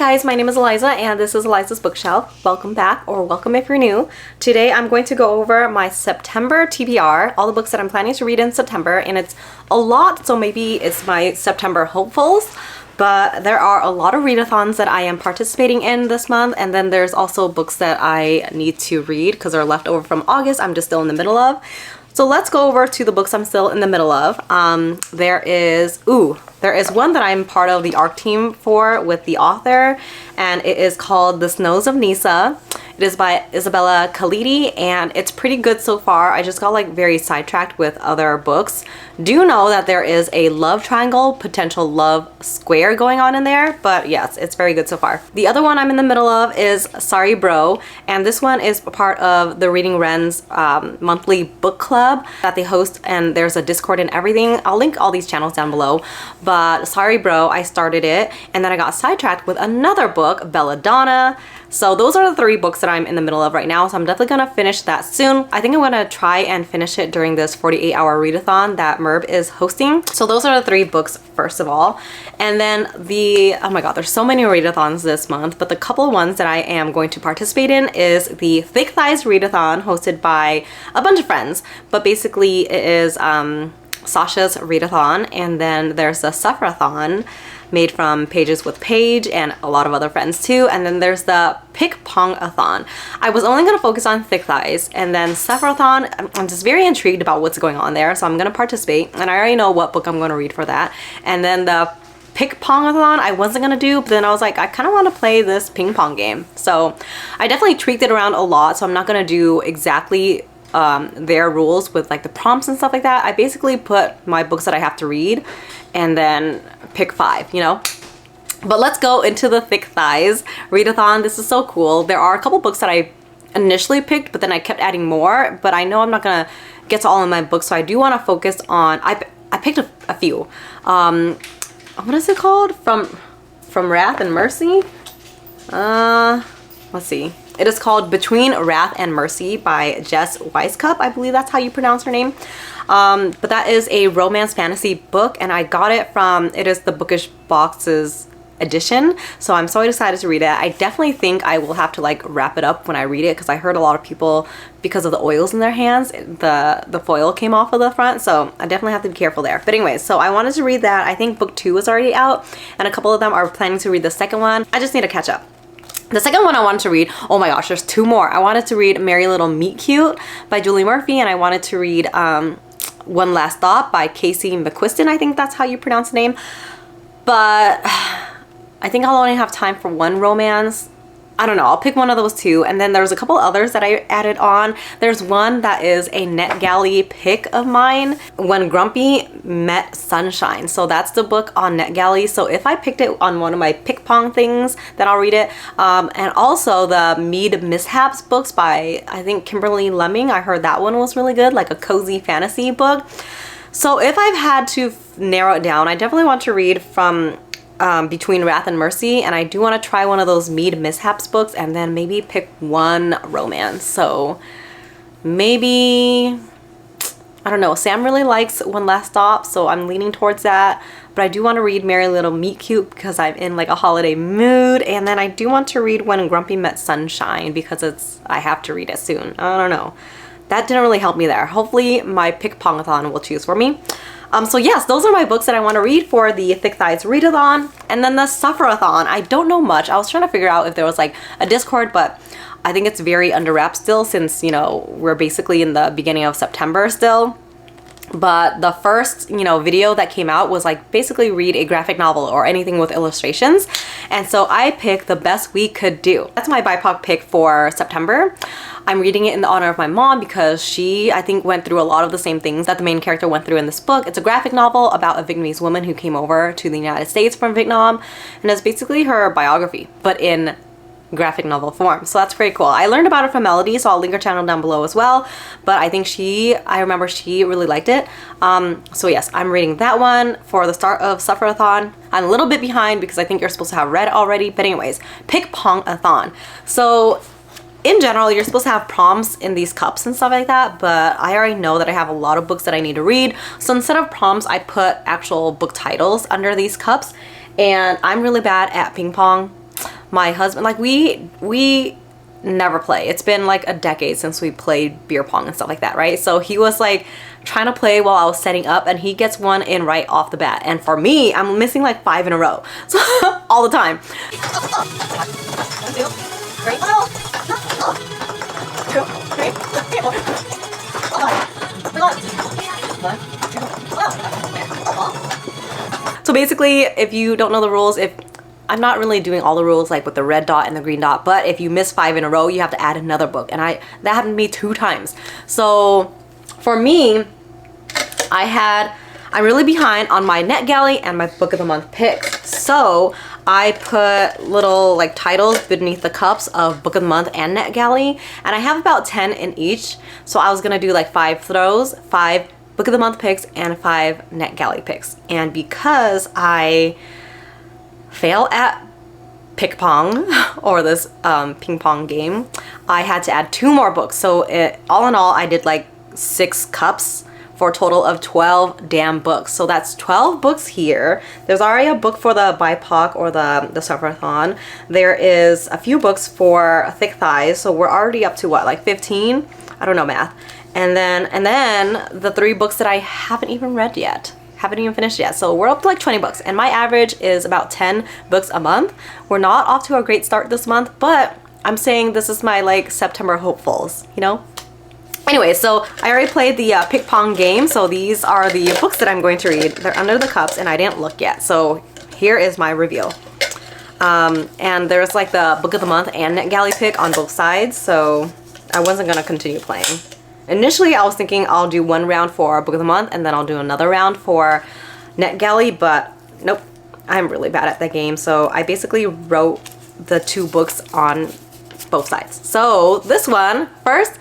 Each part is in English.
guys, my name is Eliza and this is Eliza's Bookshelf. Welcome back, or welcome if you're new. Today I'm going to go over my September TBR, all the books that I'm planning to read in September, and it's a lot, so maybe it's my September hopefuls, but there are a lot of readathons that I am participating in this month, and then there's also books that I need to read because they're left over from August I'm just still in the middle of. So let's go over to the books I'm still in the middle of. There is one that I'm part of the ARC team for with the author, and it is called The Snows of Nisa. It is by Isabella Khalidi, and it's pretty good so far. I just got like very sidetracked with other books. Do know that there is a love triangle, potential love square going on in there, but yes, it's very good so far. The other one I'm in the middle of is Sorry Bro, and this one is part of the Reading Wren's monthly book club that they host, and there's a Discord and everything. I'll link all these channels down below, but Sorry Bro, I started it, and then I got sidetracked with another book, Belladonna. So those are the three books that I'm in the middle of right now, so I'm definitely gonna finish that soon. I think I'm gonna try and finish it during this 48-hour readathon that Merb is hosting. So those are the three books first of all. And then oh my god, there's so many readathons this month, but the couple ones that I am going to participate in is the Thick Thighs readathon hosted by a bunch of friends, but basically it is Sasha's readathon, and then there's the sufferathon made from Pages with Paige and a lot of other friends too, and then there's the pick-pong-a-thon. I was only going to focus on Thick Thighs, and then sufferathon, I'm just very intrigued about what's going on there, so I'm going to participate, and I already know what book I'm going to read for that. And then the pick-pong-a-thon I wasn't going to do, but then I was like, I kind of want to play this ping pong game. So I definitely tweaked it around a lot, so I'm not going to do exactly their rules with like the prompts and stuff like that. I basically put my books that I have to read and then pick 5, you know? But let's go into the Thick Thighs readathon. This is so cool. There are a couple books that I initially picked, but then I kept adding more, but I know I'm not gonna get to all of my books, so I do want to focus on, I picked a few. What is it called? From Wrath and Mercy? Let's see. It is called Between Wrath and Mercy by Jess Weiskup. I believe that's how you pronounce her name. But that is a romance fantasy book, and I got it from, it is the Bookish Box's edition. So I'm so excited to read it. I definitely think I will have to like wrap it up when I read it, because I heard a lot of people, because of the oils in their hands, the foil came off of the front, so I definitely have to be careful there. But anyways, so I wanted to read that. I think book 2 is already out, and a couple of them are planning to read the second one. I just need to catch up. The second one I wanted to read, oh my gosh, there's 2 more. I wanted to read Merry Little Meet Cute by Julie Murphy, and I wanted to read One Last Thought by Casey McQuiston, I think that's how you pronounce the name. But I think I'll only have time for one romance. I don't know, I'll pick one of those 2, and then there's a couple others that I added on. There's one that is a NetGalley pick of mine, When Grumpy Met Sunshine. So that's the book on NetGalley. So if I picked it on one of my pick pong things, then I'll read it. And also the Mead Mishaps books by, I think, Kimberly Lemming. I heard that one was really good, like a cozy fantasy book. So if I've had to narrow it down, I definitely want to read from Between Wrath and Mercy, and I do want to try one of those Mead Mishaps books, and then maybe pick one romance. So maybe, I don't know, Sam really likes One Last Stop, so I'm leaning towards that. But I do want to read Merry Little Meet Cute because I'm in like a holiday mood, and then I do want to read When Grumpy Met Sunshine because I have to read it soon. I don't know. That didn't really help me there. Hopefully my pick-pong-a-thon will choose for me. So yes, those are my books that I want to read for the Thick Thighs readathon. And then the sufferathon, I don't know much. I was trying to figure out if there was like a Discord, but I think it's very under wraps still, since, you know, we're basically in the beginning of September still. But the first, you know, video that came out was like basically read a graphic novel or anything with illustrations. And so I picked The Best We Could Do. That's my BIPOC pick for September. I'm reading it in the honor of my mom because she, I think, went through a lot of the same things that the main character went through in this book. It's a graphic novel about a Vietnamese woman who came over to the United States from Vietnam, and it's basically her biography, but in graphic novel form. So that's pretty cool. I learned about it from Melody, so I'll link her channel down below as well. But I think I remember she really liked it. So yes, I'm reading that one for the start of sufferathon. I'm a little bit behind because I think you're supposed to have read it already. But anyways, pick-pong-a-thon. So in general, you're supposed to have prompts in these cups and stuff like that, but I already know that I have a lot of books that I need to read. So instead of prompts, I put actual book titles under these cups, and I'm really bad at ping pong. my husband, like we never play. It's been like a decade since we played beer pong and stuff like that, right? So he was like trying to play while I was setting up, and he gets one in right off the bat. And for me, I'm missing like 5 in a row. So all the time. So basically, if you don't know the rules, I'm not really doing all the rules like with the red dot and the green dot, but if you miss 5 in a row, you have to add another book. And that happened to me 2 times. So for me, I'm really behind on my NetGalley and my book of the month picks. So I put little like titles beneath the cups of book of the month and NetGalley, and I have about 10 in each. So I was gonna do like 5 throws, 5 book of the month picks, and 5 NetGalley picks. And because I fail at pick pong or this ping pong game, I had to add 2 more books. So all in all, I did like 6 cups for a total of 12 damn books. So that's 12 books here. There's already a book for the BIPOC or the sufferathon. There is a few books for thick thighs. So we're already up to what, like 15? I don't know math. And then the 3 books that I haven't even read yet. Haven't even finished yet. So we're up to like 20 books, and my average is about 10 books a month. We're not off to a great start this month, but I'm saying this is my like September hopefuls, you know? Anyway, so I already played the pick pong game. So these are the books that I'm going to read. They're under the cups and I didn't look yet. So here is my reveal. And there's like the book of the month and NetGalley pick on both sides. So I wasn't gonna continue playing. Initially, I was thinking I'll do 1 round for book of the month and then I'll do another round for NetGalley, but nope, I'm really bad at that game. So I basically wrote the 2 books on both sides. So this one, first,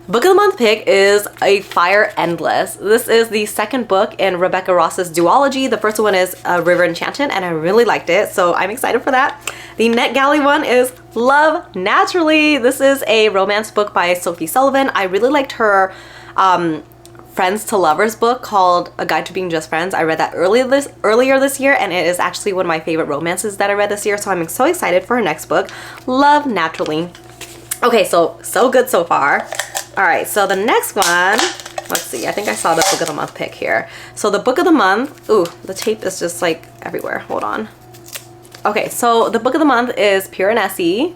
book of the month pick is A Fire Endless. This is the 2nd book in Rebecca Ross's duology. The first one is River Enchanted, and I really liked it, so I'm excited for that. The NetGalley one is Love Naturally. This is a romance book by Sophie Sullivan. I really liked her Friends to Lovers book called A Guide to Being Just Friends. I read that earlier this year, and it is actually one of my favorite romances that I read this year, so I'm so excited for her next book, Love Naturally. Okay, so good so far. All right, so the next one, let's see, I think I saw the book of the month pick here. So the book of the month, ooh, the tape is just like everywhere, hold on. Okay, so the book of the month is Piranesi,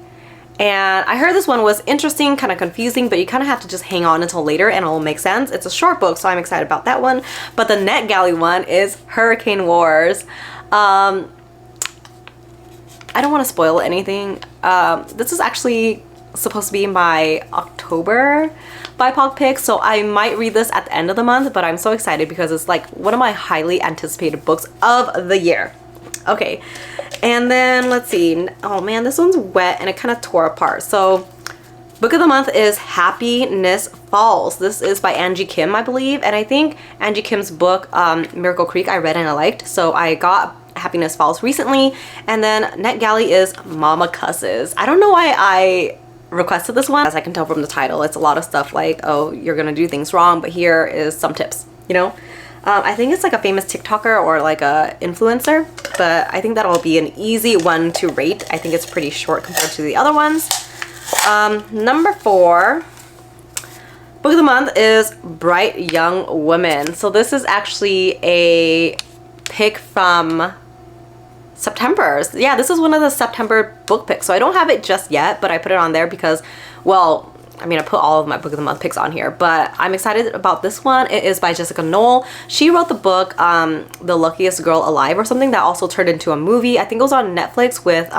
and I heard this one was interesting, kind of confusing, but you kind of have to just hang on until later and it'll make sense. It's a short book, so I'm excited about that one. But the NetGalley one is Hurricane Wars. I don't want to spoil anything. This is actually supposed to be my October BIPOC pick, so I might read this at the end of the month, but I'm so excited because it's like one of my highly anticipated books of the year. Okay, and then let's see. Oh man, this one's wet and it kind of tore apart. So book of the month is Happiness Falls. This is by Angie Kim, I believe, and I think Angie Kim's book Miracle Creek I read and I liked, so I got Happiness Falls recently. And then NetGalley is Mama Cusses. I don't know why I requested this one. As I can tell from the title, it's a lot of stuff like, oh, you're gonna do things wrong, but here is some tips, you know? I think it's like a famous TikToker or like a influencer, but I think that'll be an easy one to rate. I think it's pretty short compared to the other ones. Number 4, book of the month is Bright Young Women. So this is actually a pick from September. Yeah, this is one of the September book picks. So I don't have it just yet, but I put it on there because, well, I mean, I put all of my book of the month picks on here, but I'm excited about this one. It is by Jessica Knoll. She wrote the book, The Luckiest Girl Alive or something, that also turned into a movie. I think it was on Netflix with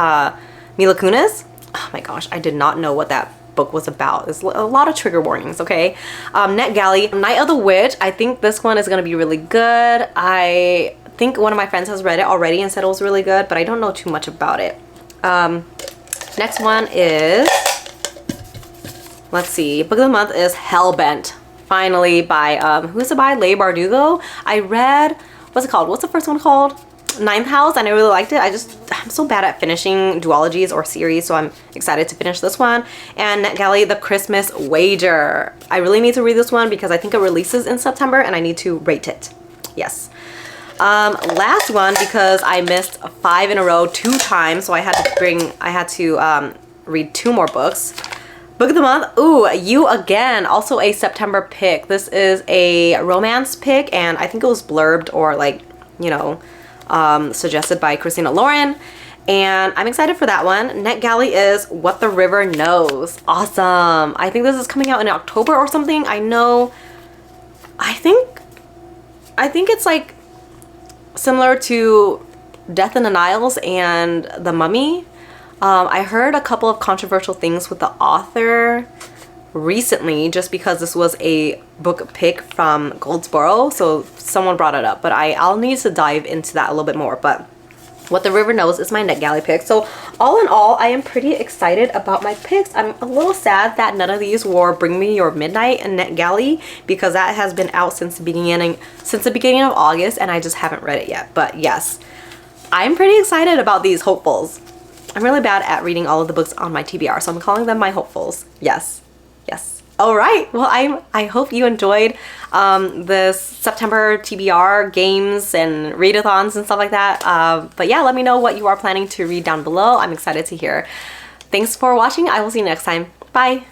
Mila Kunis. Oh my gosh, I did not know what that book was about. There's a lot of trigger warnings, okay? NetGalley, Night of the Witch. I think this one is gonna be really good. I think one of my friends has read it already and said it was really good, but I don't know too much about it. Next one is, let's see, book of the month is Hellbent. Finally, by, who's it by? Leigh Bardugo. I read, what's it called? What's the first one called? Ninth House, and I really liked it. I'm so bad at finishing duologies or series, so I'm excited to finish this one. And NetGalley, The Christmas Wager. I really need to read this one because I think it releases in September and I need to rate it. Yes. Last one, because I missed 5 in a row 2 times, so I had to read 2 more books. Book of the month, ooh, You Again, also a September pick. This is a romance pick, and I think it was blurbed or like, you know, suggested by Christina Lauren. And I'm excited for that one. NetGalley is What the River Knows. Awesome. I think this is coming out in October or something. I think it's like similar to Death in the Niles and The Mummy. I heard a couple of controversial things with the author recently just because this was a book pick from Goldsboro, so someone brought it up, but I'll need to dive into that a little bit more. But What the River Knows is my NetGalley pick. So all in all, I am pretty excited about my picks. I'm a little sad that none of these were Bring Me Your Midnight and NetGalley, because that has been out since the beginning of August and I just haven't read it yet. But yes, I'm pretty excited about these hopefuls. I'm really bad at reading all of the books on my TBR, so I'm calling them my hopefuls. Yes, yes. All right, well, I hope you enjoyed this September TBR games and readathons and stuff like that. But yeah, let me know what you are planning to read down below. I'm excited to hear. Thanks for watching. I will see you next time. Bye.